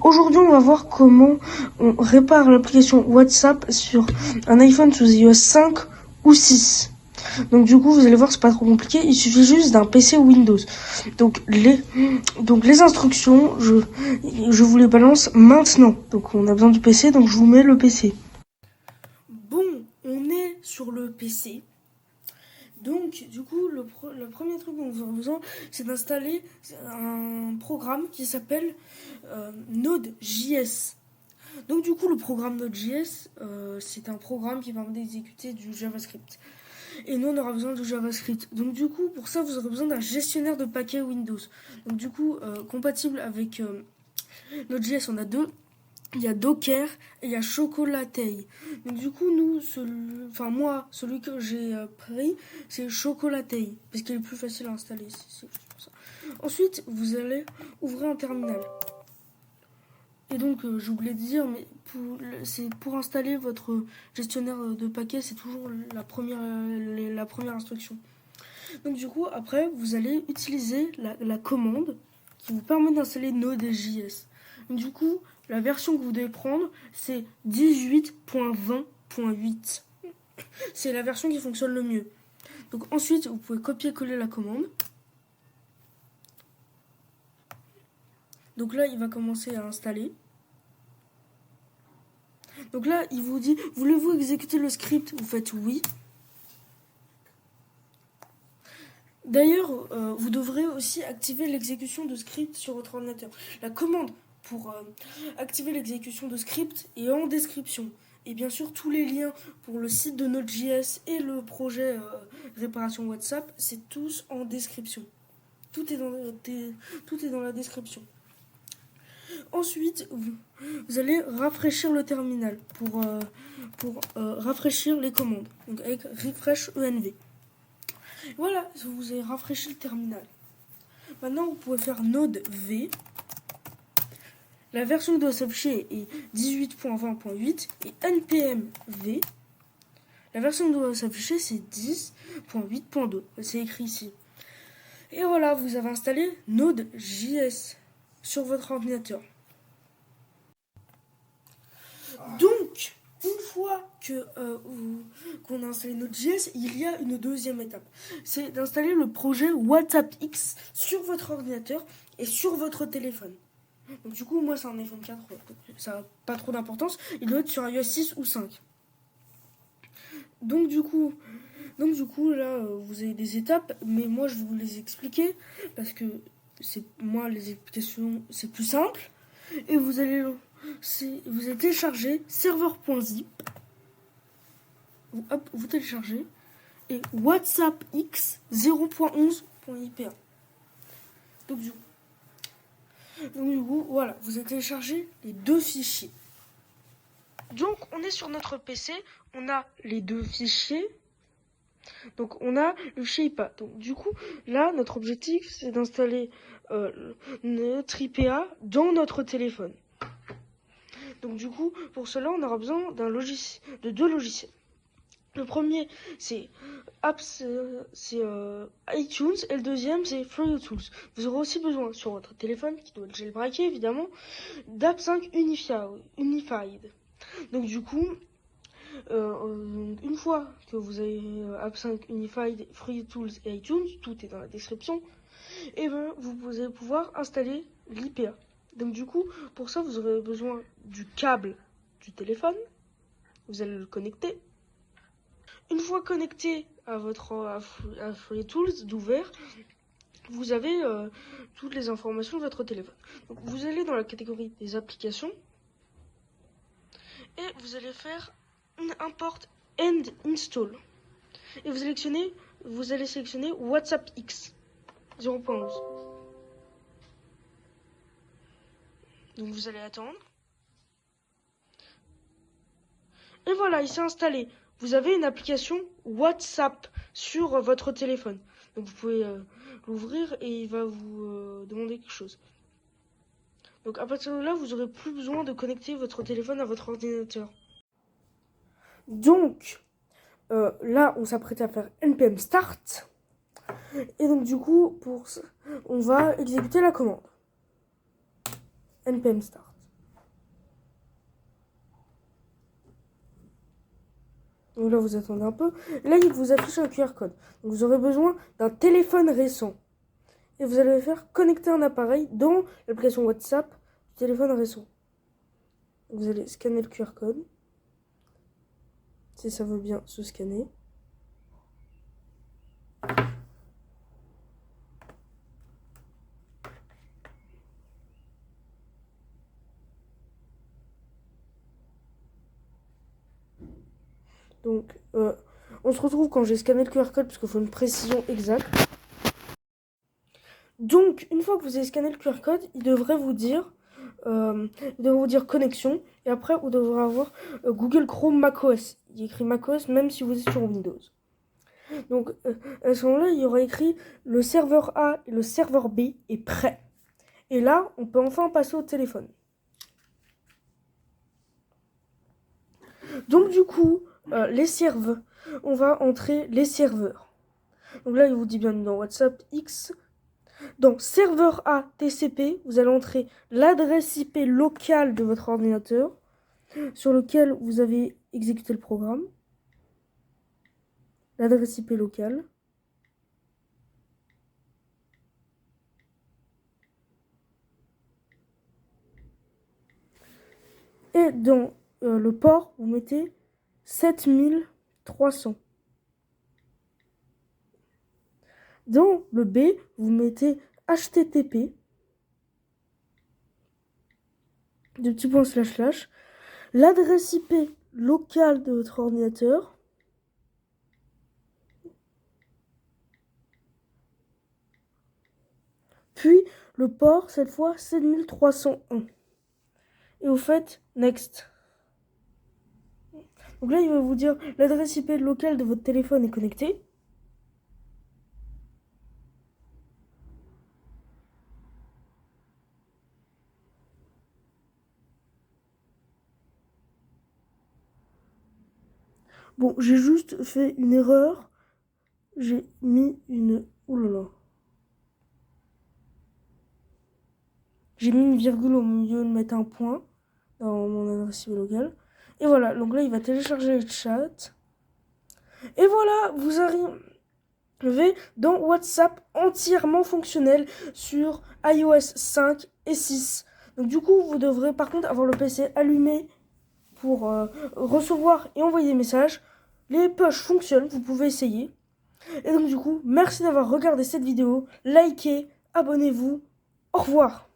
Aujourd'hui, on va voir comment on répare l'application WhatsApp sur un iPhone sous iOS 5 ou 6. Donc du coup, vous allez voir, c'est pas trop compliqué. Il suffit juste d'un PC Windows. Donc les instructions, je vous les balance maintenant. Donc on a besoin du PC, donc je vous mets le PC. Bon, on est sur le PC. Donc, du coup, le premier truc dont vous aurez besoin, c'est d'installer un programme qui s'appelle Node.js. Donc, du coup, le programme Node.js, c'est un programme qui permet d'exécuter du JavaScript. Et nous, on aura besoin de JavaScript. Donc, du coup, pour ça, vous aurez besoin d'un gestionnaire de paquets Windows. Donc, du coup, compatible avec Node.js, on a deux. Il y a Docker et il y a Chocolatey. Donc du coup, moi, celui que j'ai pris, c'est Chocolatey, parce qu'il est plus facile à installer. C'est pour ça. Ensuite, vous allez ouvrir un terminal. Et donc, j'ai oublié de dire, mais pour installer votre gestionnaire de paquets, c'est toujours la première instruction. Donc du coup, après, vous allez utiliser la commande qui vous permet d'installer Node.js. Du coup, la version que vous devez prendre, c'est 18.20.8. C'est la version qui fonctionne le mieux. Donc ensuite, vous pouvez copier-coller la commande. Donc là, il va commencer à installer. Donc là, il vous dit, voulez-vous exécuter le script? Vous faites oui. D'ailleurs, vous devrez aussi activer l'exécution de script sur votre ordinateur. La commande pour activer l'exécution de script est en description. Et bien sûr, tous les liens pour le site de Node.js et le projet réparation WhatsApp, c'est tous en description. Tout est dans la description. Ensuite, vous allez rafraîchir le terminal pour rafraîchir les commandes. Donc avec refresh env. Voilà, vous avez rafraîchi le terminal. Maintenant, vous pouvez faire Node V. La version qui doit s'afficher est 18.20.8 et NPM V. La version qui doit s'afficher, c'est 10.8.2. C'est écrit ici. Et voilà, vous avez installé Node.js sur votre ordinateur. Donc, une fois qu'on a installé Node.js, il y a une deuxième étape. C'est d'installer le projet WhatsApp X sur votre ordinateur et sur votre téléphone. Donc du coup, moi c'est un iPhone 4, ça n'a pas trop d'importance. Il doit être sur iOS 6 ou 5. Donc du coup là, vous avez des étapes, mais moi je vais vous les expliquer parce que les explications c'est plus simple. Et vous allez télécharger serveur.zip. Vous téléchargez et WhatsApp X 0.11.ipa. Donc du coup, voilà, vous avez téléchargé les deux fichiers. Donc on est sur notre PC, on a les deux fichiers. Donc on a le fichier IPA. Donc du coup, là, notre objectif, c'est d'installer notre IPA dans notre téléphone. Donc du coup, pour cela, on aura besoin de deux logiciels. Le premier, c'est iTunes et le deuxième, c'est FreeTools. Vous aurez aussi besoin, sur votre téléphone, qui doit être jailbreaké évidemment, d'App 5 Unified. Donc du coup, une fois que vous avez App 5 Unified, FreeTools et iTunes, tout est dans la description, et vous allez pouvoir installer l'IPA. Donc du coup, pour ça, vous aurez besoin du câble du téléphone. Vous allez le connecter. Une fois connecté à FreeTools d'ouvert, vous avez toutes les informations de votre téléphone. Donc vous allez dans la catégorie des applications et vous allez faire import and install. Et vous allez sélectionner WhatsApp X 0.11. Donc vous allez attendre. Et voilà, il s'est installé. Vous avez une application WhatsApp sur votre téléphone. Donc vous pouvez l'ouvrir et il va vous demander quelque chose. Donc à partir de là, vous n'aurez plus besoin de connecter votre téléphone à votre ordinateur. Donc là, on s'apprête à faire npm start. Et donc du coup, on va exécuter la commande. npm start. Donc là, vous attendez un peu. Et là, il vous affiche un QR code. Donc vous aurez besoin d'un téléphone récent. Et vous allez faire connecter un appareil dans l'application WhatsApp du téléphone récent. Vous allez scanner le QR code. Si ça veut bien se scanner. Donc, on se retrouve quand j'ai scanné le QR code parce qu'il faut une précision exacte. Donc, une fois que vous avez scanné le QR code, il devrait vous dire connexion. Et après, vous devrez avoir Google Chrome macOS. Il y a écrit macOS même si vous êtes sur Windows. Donc, à ce moment-là, il y aura écrit le serveur A et le serveur B est prêt. Et là, on peut enfin passer au téléphone. Donc, du coup, les serveurs, on va entrer les serveurs. Donc là, il vous dit bien dans WhatsApp X. Dans serveur A TCP, vous allez entrer l'adresse IP locale de votre ordinateur sur lequel vous avez exécuté le programme. L'adresse IP locale. Et dans le port, vous mettez 7300. Dans le B, vous mettez HTTP, de petits points // l'adresse IP locale de votre ordinateur. Puis le port, cette fois, 7301. Et vous faites Next. Donc là, il va vous dire l'adresse IP locale de votre téléphone est connectée. Bon, j'ai juste fait une erreur. J'ai mis une... Ouh là là. J'ai mis une virgule au milieu de mettre un point dans mon adresse IP locale. Et voilà, donc là, il va télécharger le chat. Et voilà, vous arrivez dans WhatsApp entièrement fonctionnel sur iOS 5 et 6. Donc du coup, vous devrez par contre avoir le PC allumé pour recevoir et envoyer des messages. Les push fonctionnent, vous pouvez essayer. Et donc du coup, merci d'avoir regardé cette vidéo. Likez, abonnez-vous. Au revoir.